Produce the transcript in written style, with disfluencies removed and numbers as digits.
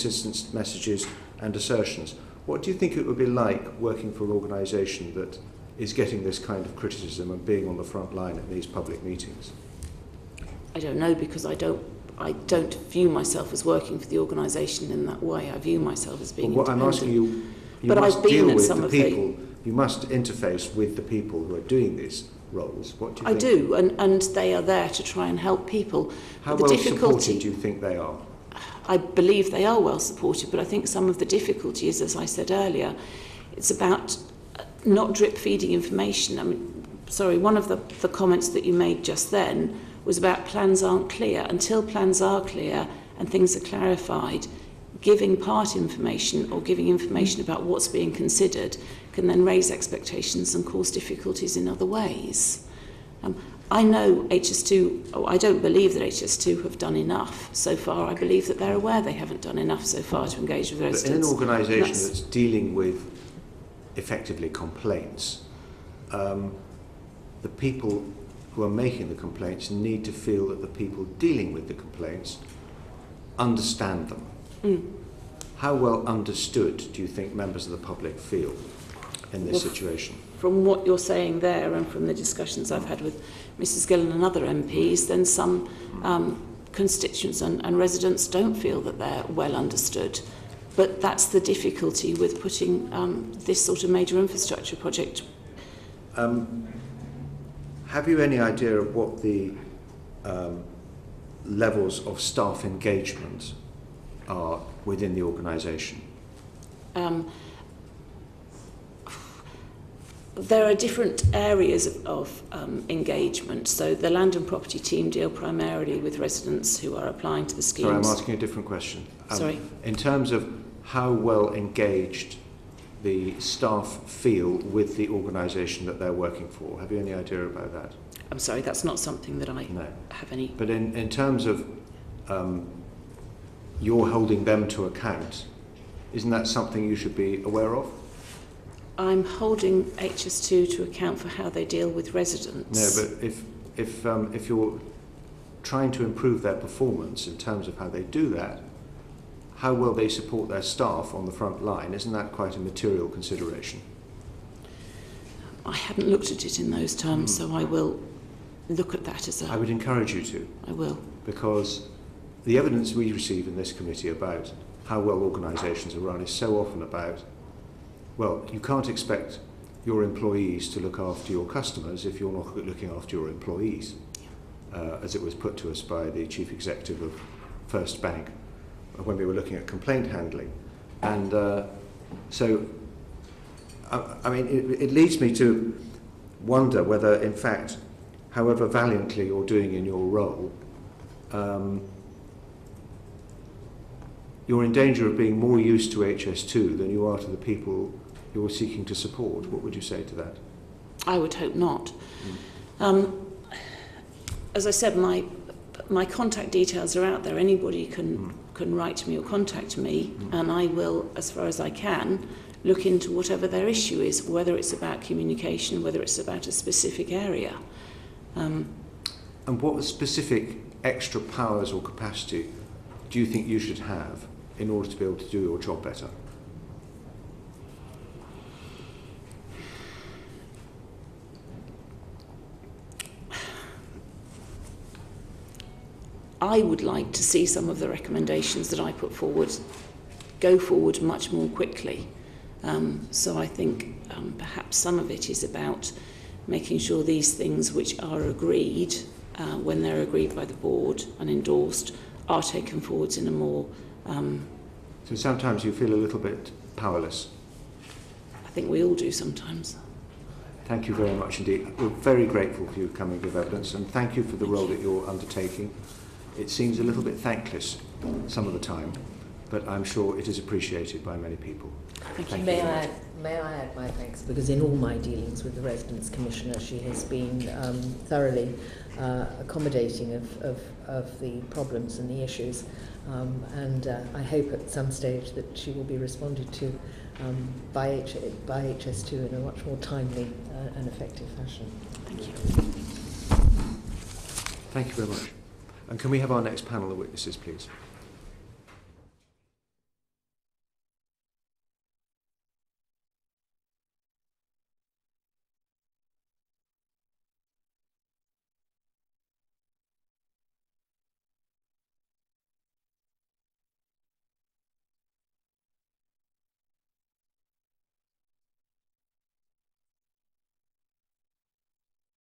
inconsistent messages and assertions. What do you think it would be like working for an organisation that is getting this kind of criticism and being on the front line at these public meetings? I don't know, because I don't view myself as working for the organisation in that way. I view myself as being what independent. I'm asking you, but must I've been deal at with some the of people, you must interface with the people who are doing these roles. What do you think? I do, and they are there to try and help people. How but well supported do you think they are? I believe they are well supported, but I think some of the difficulty is, as I said earlier, it's about not drip feeding information. I mean, sorry, one of the comments that you made just then was about plans aren't clear. Until plans are clear and things are clarified, giving part information or giving information about what's being considered can then raise expectations and cause difficulties in other ways. I know HS2, I don't believe that HS2 have done enough so far. I believe that they're aware they haven't done enough so far to engage with residents. But in an organisation that's dealing with effectively complaints, the people who are making the complaints need to feel that the people dealing with the complaints understand them. How well understood do you think members of the public feel in this situation? From what you're saying there and from the discussions I've had with Mrs Gillen and other MPs, then some constituents and residents don't feel that they're well understood. But that's the difficulty with putting this sort of major infrastructure project. Have you any idea of what the levels of staff engagement are within the organisation? There are different areas of engagement. So the land and property team deal primarily with residents who are applying to the schemes. Sorry, I'm asking a different question. Sorry? In terms of how well engaged the staff feel with the organisation that they're working for, have you any idea about that? I'm sorry, that's not something that I have any... But in terms of you're holding them to account, isn't that something you should be aware of? I'm holding HS2 to account for how they deal with residents. No, but if you're trying to improve their performance in terms of how they do that, how well they support their staff on the front line, isn't that quite a material consideration? I hadn't looked at it in those terms, so I will look at that as a... I would encourage you to. I will. Because the evidence we receive in this committee about how well organisations are run is so often about, well, you can't expect your employees to look after your customers if you're not looking after your employees, as it was put to us by the Chief Executive of First Bank when we were looking at complaint handling. And so, I mean, it leads me to wonder whether, in fact, however valiantly you're doing in your role, you're in danger of being more used to HS2 than you are to the people you're seeking to support. What would you say to that? I would hope not. As I said, my contact details are out there. Anybody can write to me or contact me, and I will, as far as I can, look into whatever their issue is, whether it's about communication, whether it's about a specific area. And what specific extra powers or capacity do you think you should have in order to be able to do your job better? I would like to see some of the recommendations that I put forward go forward much more quickly. So I think perhaps some of it is about making sure these things which are agreed, when they're agreed by the board and endorsed, are taken forwards in a more... So sometimes you feel a little bit powerless. I think we all do sometimes. Thank you very much indeed. We're very grateful for you coming to give evidence, and thank you for the role that you're undertaking. It seems a little bit thankless some of the time, but I'm sure it is appreciated by many people. Thank you. May I add my thanks, because in all my dealings with the Residents Commissioner, she has been thoroughly accommodating of the problems and the issues, and I hope at some stage that she will be responded to by HS2 in a much more timely and effective fashion. Thank you. Thank you very much. And can we have our next panel of witnesses, please?